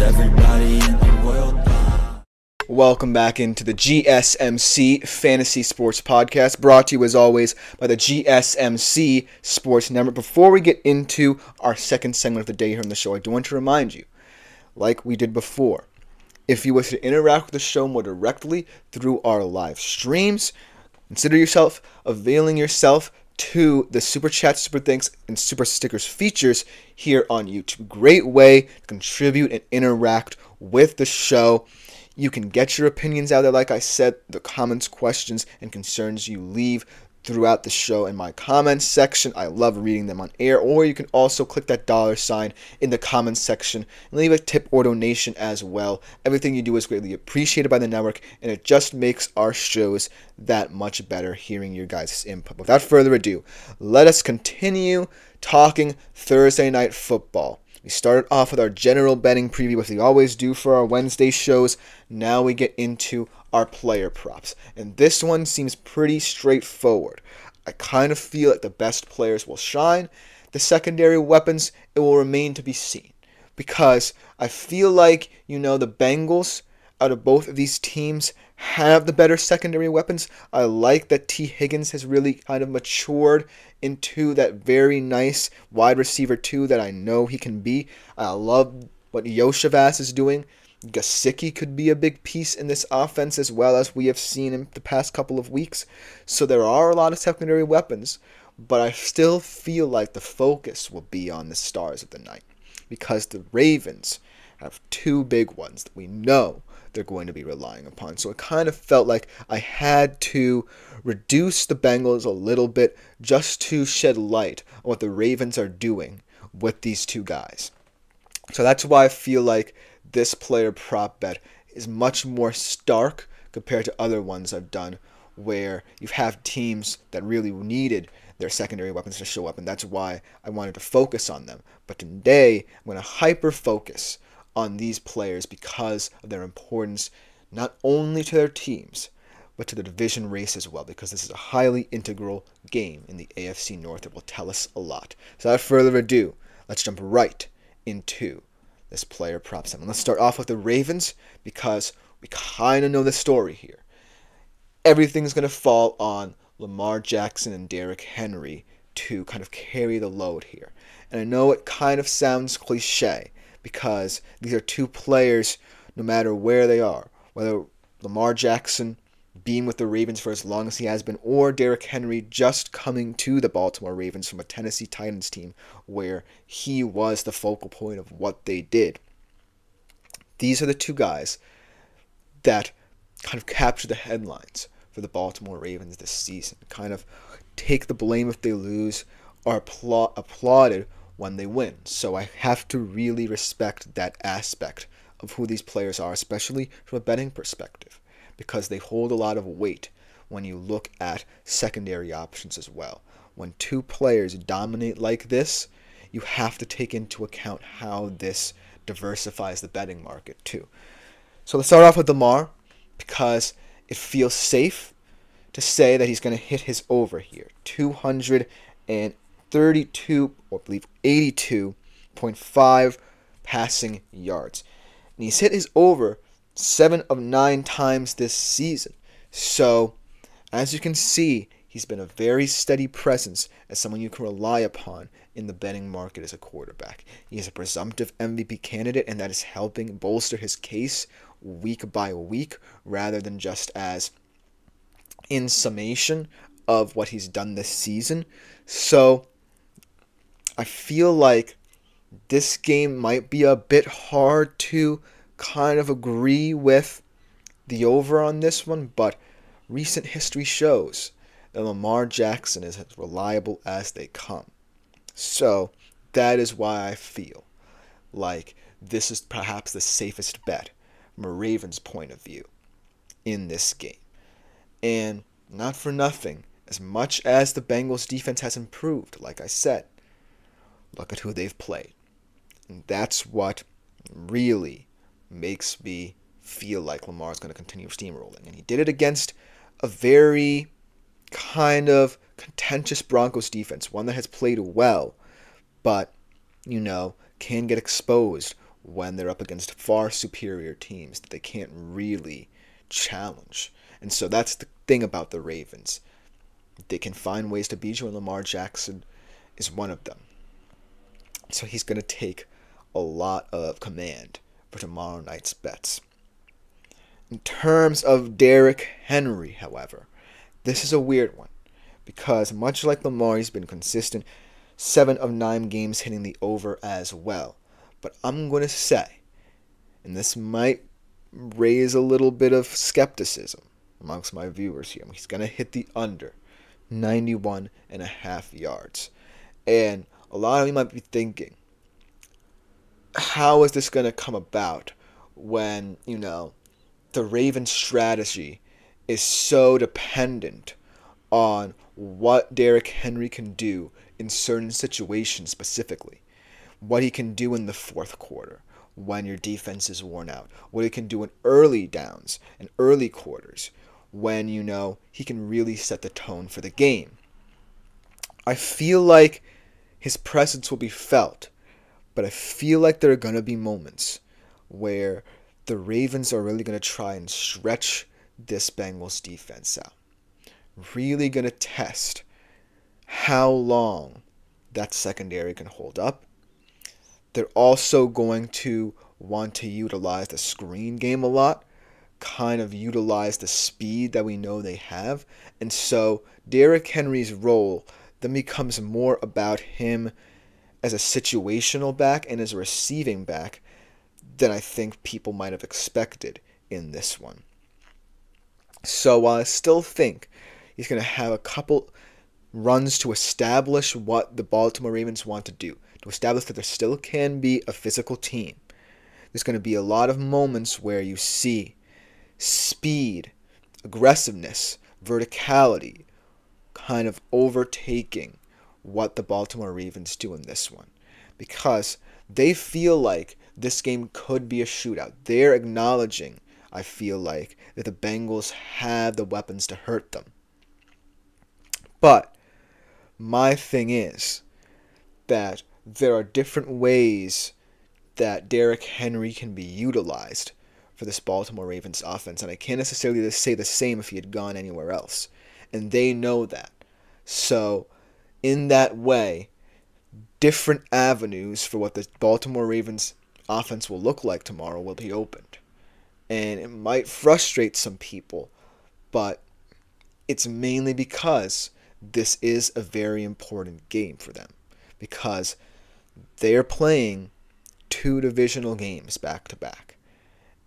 everybody in the world buy? Welcome back into the GSMC Fantasy Sports Podcast, brought to you as always by the GSMC Sports Network. Before we get into our second segment of the day here on the show, I do want to remind you, like we did before, if you wish to interact with the show more directly through our live streams, consider yourself availing yourself to the Super Chat, Super Thanks, and Super Stickers features here on YouTube. Great way to contribute and interact with the show. You can get your opinions out there, like I said, the comments, questions, and concerns you leave throughout the show in my comments section. I love reading them on air. Or you can also click that $sign in the comments section and leave a tip or donation as well. Everything you do is greatly appreciated by the network, and it just makes our shows that much better hearing your guys' input. Without further ado, let us continue talking Thursday Night Football. We started off with our general betting preview, as we always do for our Wednesday shows. Now we get into our player props. And this one seems pretty straightforward. I kind of feel like the best players will shine. The secondary weapons, it will remain to be seen. Because I feel like, the Bengals, out of both of these teams, have the better secondary weapons. I like that T. Higgins has really kind of matured into that very nice wide receiver 2 that I know he can be. I love what Yoshavas is doing. Gesicki could be a big piece in this offense as well, as we have seen in the past couple of weeks. So there are a lot of secondary weapons, but I still feel like the focus will be on the stars of the night, because the Ravens have 2 big ones that we know they're going to be relying upon. So it kind of felt like I had to reduce the Bengals a little bit just to shed light on what the Ravens are doing with these 2 guys. So that's why I feel like this player prop bet is much more stark compared to other ones I've done, where you have teams that really needed their secondary weapons to show up, and that's why I wanted to focus on them. But today, I'm going to hyper-focus on these players because of their importance, not only to their teams, but to the division race as well, because this is a highly integral game in the AFC North that will tell us a lot. So without further ado, let's jump right into this player prop segment. Let's start off with the Ravens, because we kind of know the story here. Everything's going to fall on Lamar Jackson and Derrick Henry to kind of carry the load here. And I know it kind of sounds cliche, because these are 2 players, no matter where they are, whether Lamar Jackson being with the Ravens for as long as he has been, or Derrick Henry just coming to the Baltimore Ravens from a Tennessee Titans team where he was the focal point of what they did. These are the 2 guys that kind of capture the headlines for the Baltimore Ravens this season, kind of take the blame if they lose, or applauded when they win. So I have to really respect that aspect of who these players are, especially from a betting perspective, because they hold a lot of weight when you look at secondary options as well. When 2 players dominate like this, you have to take into account how this diversifies the betting market too. So let's start off with Lamar, because it feels safe to say that he's going to hit his over here. 232, or I believe 82.5 passing yards. And he's hit his over 7 of 9 times this season. So, as you can see, he's been a very steady presence as someone you can rely upon in the betting market as a quarterback. He is a presumptive MVP candidate, and that is helping bolster his case week by week, rather than just as in summation of what he's done this season. So, I feel like this game might be a bit hard to kind of agree with the over on this one, but recent history shows that Lamar Jackson is as reliable as they come. So that is why I feel like this is perhaps the safest bet from a Ravens point of view in this game. And not for nothing, as much as the Bengals defense has improved, like I said, look at who they've played. And that's what really makes me feel like Lamar is going to continue steamrolling. And he did it against a very kind of contentious Broncos defense, one that has played well, but, can get exposed when they're up against far superior teams that they can't really challenge. And so that's the thing about the Ravens. They can find ways to beat you, and Lamar Jackson is one of them. So he's going to take a lot of command for tomorrow night's bets. In terms of Derrick Henry, however, this is a weird one because much like Lamar, he's been consistent. 7 of 9 games hitting the over as well. But I'm going to say, and this might raise a little bit of skepticism amongst my viewers here, he's going to hit the under 91.5 yards. And a lot of you might be thinking, how is this going to come about when, the Ravens' strategy is so dependent on what Derrick Henry can do in certain situations specifically? What he can do in the fourth quarter when your defense is worn out. What he can do in early downs and early quarters when, he can really set the tone for the game. I feel like his presence will be felt, but I feel like there are going to be moments where the Ravens are really going to try and stretch this Bengals defense out. Really going to test how long that secondary can hold up. They're also going to want to utilize the screen game a lot, kind of utilize the speed that we know they have. And so Derrick Henry's role then becomes more about him as a situational back and as a receiving back than I think people might have expected in this one. So while I still think he's going to have a couple runs to establish what the Baltimore Ravens want to do, to establish that there still can be a physical team, there's going to be a lot of moments where you see speed, aggressiveness, verticality kind of overtaking what the Baltimore Ravens do in this one, because they feel like this game could be a shootout. They're acknowledging, I feel like, that the Bengals have the weapons to hurt them. But my thing is that there are different ways that Derrick Henry can be utilized for this Baltimore Ravens offense, and I can't necessarily say the same if he had gone anywhere else. And they know that. So, in that way, different avenues for what the Baltimore Ravens offense will look like tomorrow will be opened. And it might frustrate some people, but it's mainly because this is a very important game for them. Because they're playing 2 divisional games back to back.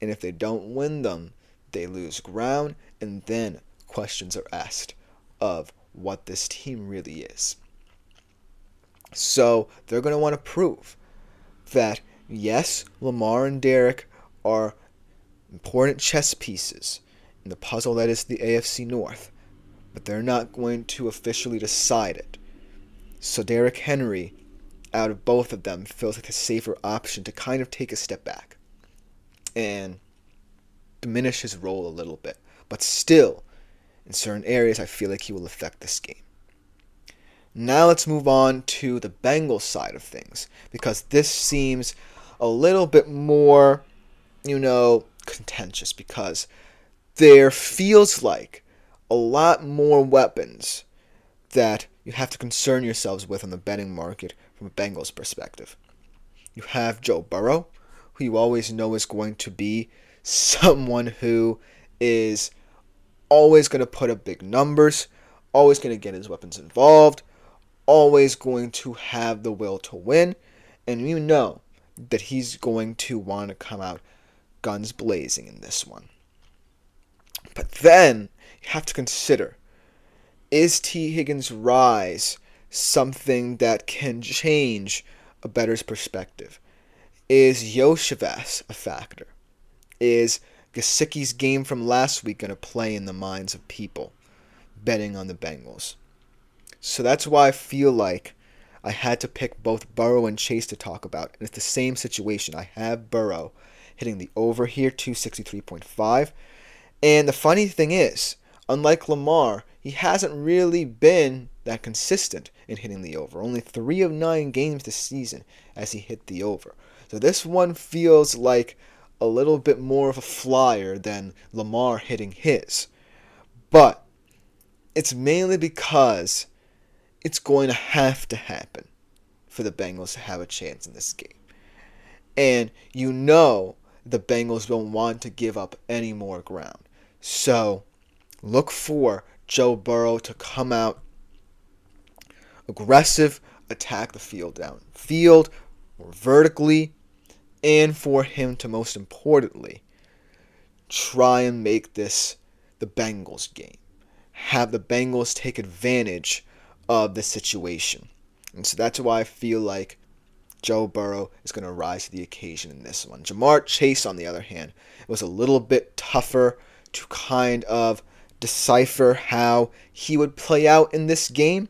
And if they don't win them, they lose ground, and then questions are asked of what this team really is. So they're going to want to prove that, yes, Lamar and Derrick are important chess pieces in the puzzle that is the AFC North, but they're not going to officially decide it. So Derrick Henry, out of both of them, feels like a safer option to kind of take a step back and diminish his role a little bit. But still, in certain areas, I feel like he will affect this game. Now let's move on to the Bengals side of things, because this seems a little bit more, contentious, because there feels like a lot more weapons that you have to concern yourselves with on the betting market from a Bengals perspective. You have Joe Burrow, who you always know is going to be someone who is always going to put up big numbers, always going to get his weapons involved, always going to have the will to win, and you know that he's going to want to come out guns blazing in this one. But then you have to consider, is T. Higgins' rise something that can change a bettor's perspective? Is Yoshivas a factor? Is Gesicki's game from last week going to play in the minds of people betting on the Bengals? So that's why I feel like I had to pick both Burrow and Chase to talk about. And it's the same situation. I have Burrow hitting the over here, 263.5. And the funny thing is, unlike Lamar, he hasn't really been that consistent in hitting the over. Only 3 of 9 games this season as he hit the over. So this one feels like a little bit more of a flyer than Lamar hitting his. But it's mainly because it's going to have to happen for the Bengals to have a chance in this game. And you know the Bengals don't want to give up any more ground. So look for Joe Burrow to come out aggressive, attack the field downfield or vertically, and for him to, most importantly, try and make this the Bengals game. Have the Bengals take advantage of the situation. And so that's why I feel like Joe Burrow is going to rise to the occasion in this one. Ja'Marr Chase, on the other hand, was a little bit tougher to kind of decipher how he would play out in this game.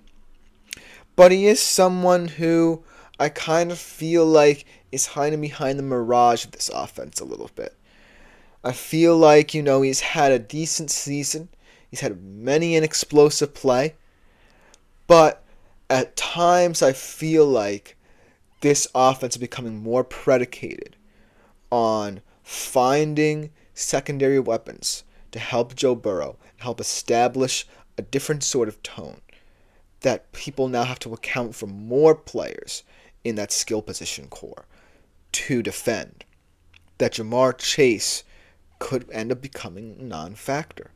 But he is someone who I kind of feel like is hiding behind the mirage of this offense a little bit. I feel like, he's had a decent season. He's had many an explosive play. But at times I feel like this offense is becoming more predicated on finding secondary weapons to help Joe Burrow, help establish a different sort of tone, that people now have to account for more players in that skill position core to defend, that Ja'Marr Chase could end up becoming a non-factor.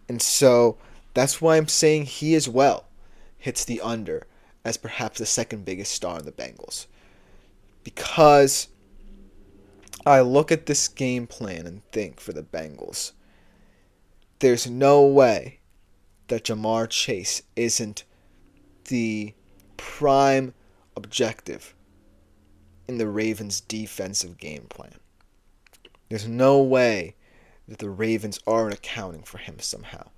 And so that's why I'm saying he as well hits the under as perhaps the second biggest star in the Bengals. Because I look at this game plan and think for the Bengals, there's no way that Ja'Marr Chase isn't the prime objective in the Ravens' defensive game plan. There's no way that the Ravens aren't accounting for him somehow.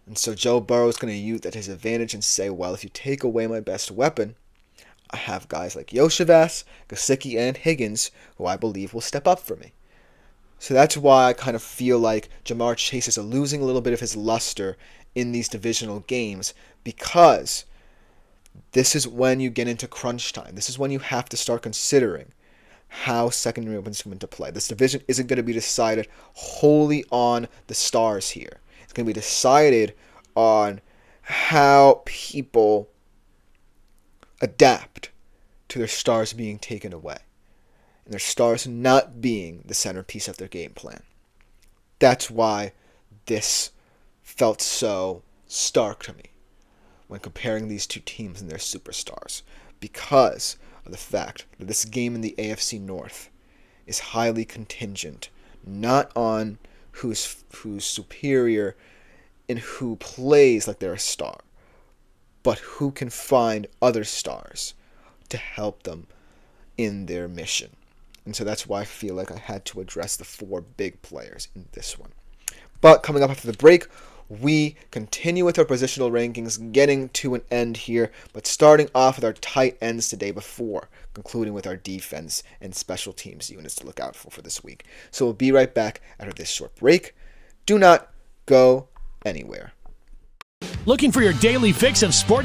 And so Joe Burrow is going to use that to his advantage and say, well, if you take away my best weapon, I have guys like Yoshivas, Gesicki, and Higgins who I believe will step up for me. So that's why I kind of feel like Ja'Marr Chase is losing a little bit of his luster in these divisional games, because this is when you get into crunch time. This is when you have to start considering how secondary weapons come into play. This division isn't going to be decided wholly on the stars here. It's going to be decided on how people adapt to their stars being taken away, and their stars not being the centerpiece of their game plan. That's why this felt so stark to me when comparing these two teams and their superstars, because of the fact that this game in the AFC North is highly contingent, not on who's superior and who plays like they're a star, but who can find other stars to help them in their mission. And so that's why I feel like I had to address the four big players in this one. But coming up after the break, we continue with our positional rankings, getting to an end here, but starting off with our tight ends today before concluding with our defense and special teams units to look out for this week. So we'll be right back after this short break. Do not go anywhere. Looking for your daily fix of sports